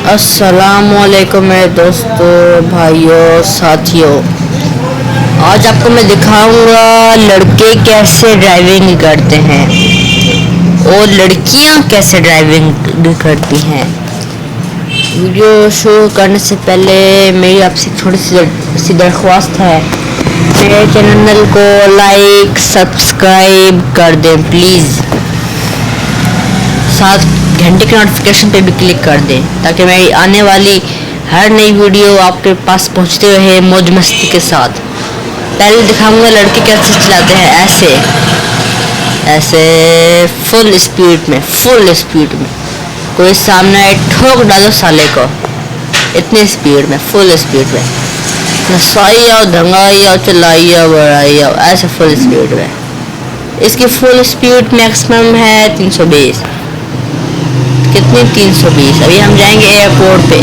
अस्सलामुअलैकुम मेरे दोस्तों, भाइयों, साथियों। आज आपको मैं दिखाऊंगा लड़के कैसे ड्राइविंग करते हैं और लड़कियां कैसे ड्राइविंग करती हैं। वीडियो शुरू करने से पहले मेरी आपसे छोटी सी दरख्वास्त है, मेरे चैनल को लाइक सब्सक्राइब कर दें प्लीज़। साथ घंटे के नोटिफिकेशन पे भी क्लिक कर दें ताकि मेरी आने वाली हर नई वीडियो आपके पास पहुंचते रहे मौज मस्ती के साथ। पहले दिखाऊंगा लड़के कैसे चलाते हैं, ऐसे फुल स्पीड में कोई सामने आए ठोक डालो साले को, इतनी स्पीड में, फुल स्पीड में, नसाई आओ, धंगाई आओ, चलाई आओ, बढ़ाई आओ, ऐसे फुल स्पीड में। इसकी फुल स्पीड मैक्सिमम है 320। कितनी? 320। अभी हम जाएंगे एयरपोर्ट पे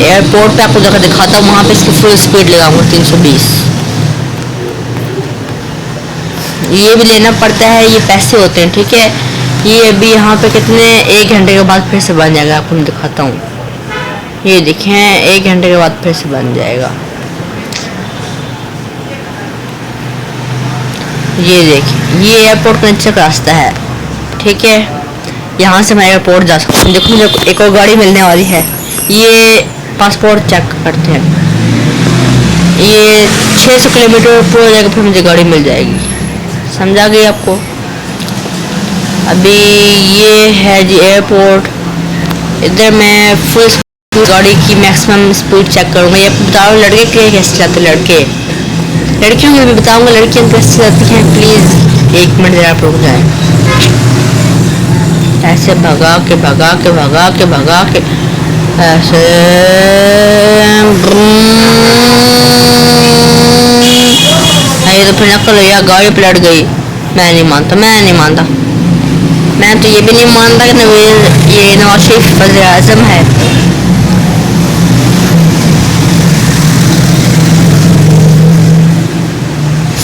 आपको जगह दिखाता हूँ, वहाँ पे इसकी फुल स्पीड लगाऊंगा 320। ये भी लेना पड़ता है, ये पैसे होते हैं, ठीक है। ये अभी यहाँ पे कितने 1 घंटे के बाद फिर से बन जाएगा, आपको मैं दिखाता हूँ। ये देखें 1 घंटे के बाद फिर से बन जाएगा। ये देखिए, ये एयरपोर्ट का नीचे का रास्ता है, ठीक है। यहाँ से मैं एयरपोर्ट जा सकता हूँ। देखो मुझे एक और गाड़ी मिलने वाली है। ये पासपोर्ट चेक करते हैं, ये 600 किलोमीटर पूरा जाएगा, फिर मुझे गाड़ी मिल जाएगी। समझा गई आपको? अभी ये है जी एयरपोर्ट। इधर मैं फुल गाड़ी की मैक्सिमम स्पीड चेक करूँगा। ये बताओ लड़के कैसे चलाते, लड़कियों को भी बताऊँगा लड़कियाँ कैसे चलाती हैं। प्लीज़ 1 मिनट ज़रा रुक जाए। ऐसे भगा के ऐसे ये तो फिर नकल हुई, गाड़ी पलट गई। मैं नहीं मानता। मैं तो ये भी नहीं मानता कि ये नवाज शरीफ वज़ीर आज़म है।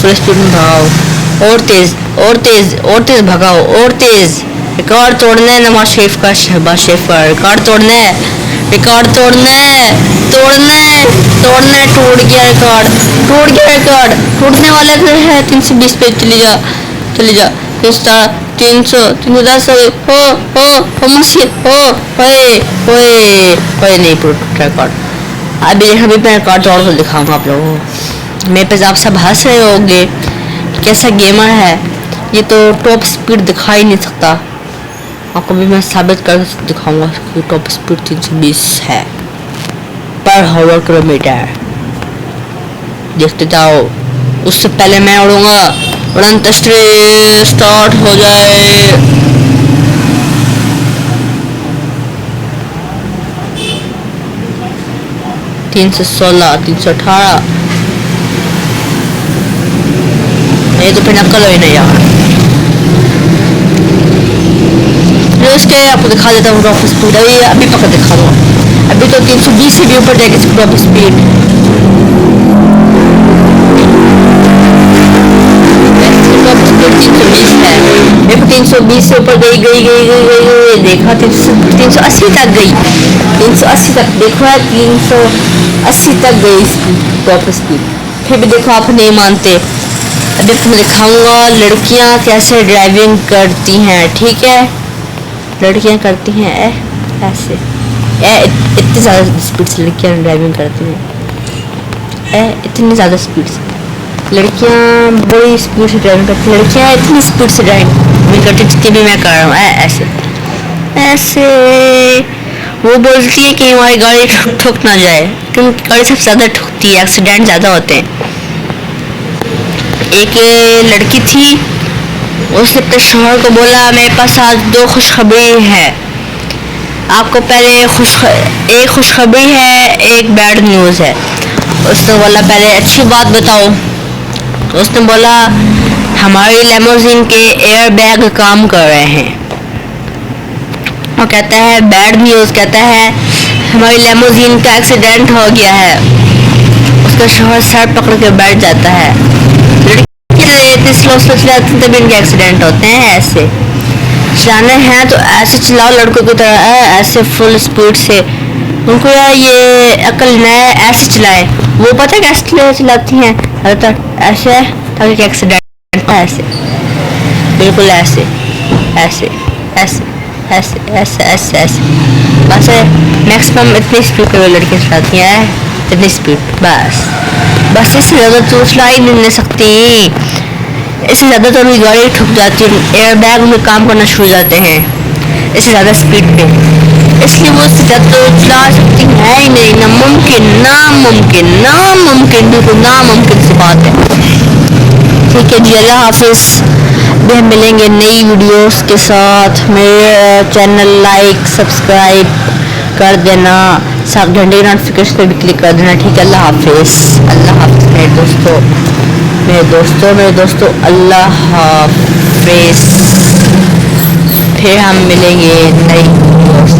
फुल स्पीड में भगाओ, और तेज भगाओ, और तेज। रिकॉर्ड तोड़ना है नवाज शरीफ का, शहबाज शरीफ का रिकॉर्ड तोड़ना है, टूट गया रिकॉर्ड, टूटने वाला है। 320 पे चली जा 300 310 हो मुसीबत हो नहीं टूट रिकॉर्ड। अभी मैं रिकॉर्ड तोड़ कर दिखाऊंगा आप लोगों को। मेरे पे आप सब हंस रहे होंगे, कैसा गेमर है ये, तो टॉप स्पीड दिखा ही नहीं सकता। आपको भी मैं साबित कर दिखाऊंगा कि टॉप स्पीड 320 है पर हावर किलोमीटर। देखते जाओ। उससे पहले मैं उड़ूंगा, उड़न तस्वीर स्टार्ट हो जाए। तीन 318। ये तो फिर नकल हुई नहीं यार। उसके आपको दिखा देता हूँ टॉप स्पीड। अभी पकड़ दिखा दूँगा। अभी तो 320 से भी ऊपर जाएगी इसकी टॉप स्पीड। टॉप स्पीड 320 है। देखो 320 से ऊपर गई। देखा 380 तक गई। 380 तक देखो है, 380 तक गई इसकी टॉप स्पीड। फिर भी देखो आप नहीं मानते। अभी मैं दिखाऊंगा लड़कियां कैसे ड्राइविंग करती हैं, ठीक है। लड़कियां करती हैं ऐसे, इतनी ज़्यादा स्पीड से लड़कियां ड्राइविंग करती हैं, इतनी ज़्यादा स्पीड से लड़कियां बड़ी स्पीड से ड्राइविंग करती हैं। लड़कियां इतनी स्पीड से ड्राइविंग करती जितनी भी मैं कर रहा हूँ। ऐसे वो बोलती है कि हमारी गाड़ी ठुक ना जाए, क्योंकि गाड़ी सबसे ज़्यादा ठुकती है, एक्सीडेंट ज़्यादा होते हैं। एक लड़की थी, उसने अपने शौहर को बोला मेरे पास आज 2 खुशखबरी है आपको। पहले एक खुशखबरी है, एक बैड न्यूज़ है। उसने बोला पहले अच्छी बात बताओ। उसने बोला हमारी लिमोजिन के एयर बैग काम कर रहे हैं। वो कहता है बैड न्यूज़, कहता है हमारी लिमोजिन का एक्सीडेंट हो गया है। उसका शौहर सर पकड़ के बैठ जाता है। इतनी स्लो चलाते तभी इनके एक्सीडेंट होते हैं। ऐसे चलाने हैं तो ऐसे चलाओ लड़कों की तरह, ऐसे फुल स्पीड से उनको यार ये अकल न है, ऐसे चलाए। वो पता है कैसे चलाती हैं, ऐसे ताकि एक्सीडेंट ऐसे, बिल्कुल ऐसे ऐसे ऐसे ऐसे ऐसे ऐसे ऐसे। बस मैक्सिमम इतनी स्पीड पे वो लड़कियाँ चलाती हैं, इतनी स्पीड बस। बस इससे ज़्यादा तो चला ही नहीं सकती, इससे ज़्यादा तो उनकी गाड़ी ठुक जाती है, एयर बैग में काम करना शुरू हो जाते हैं इससे ज़्यादा स्पीड पे। इसलिए वो इससे ज़्यादा तो चला सकती है ही नहीं, नामुमकिन नामुमकिन नामुमकिन, बिल्कुल नामुमकिन सी बात है। ठीक है जी, अल्लाह हाफिज़। भी हम मिलेंगे नई वीडियोस के साथ। मेरे चैनल लाइक सब्सक्राइब कर देना, सब घंटे की नोटिफिकेशन पे भी क्लिक कर देना। ठीक है, अल्लाह हाफिज़। अल्लाह हाफिज़ मेरे दोस्तों, मेरे दोस्तों, मेरे दोस्तों, अल्लाह हाफिज़। फिर हम मिलेंगे नई वीडियोस।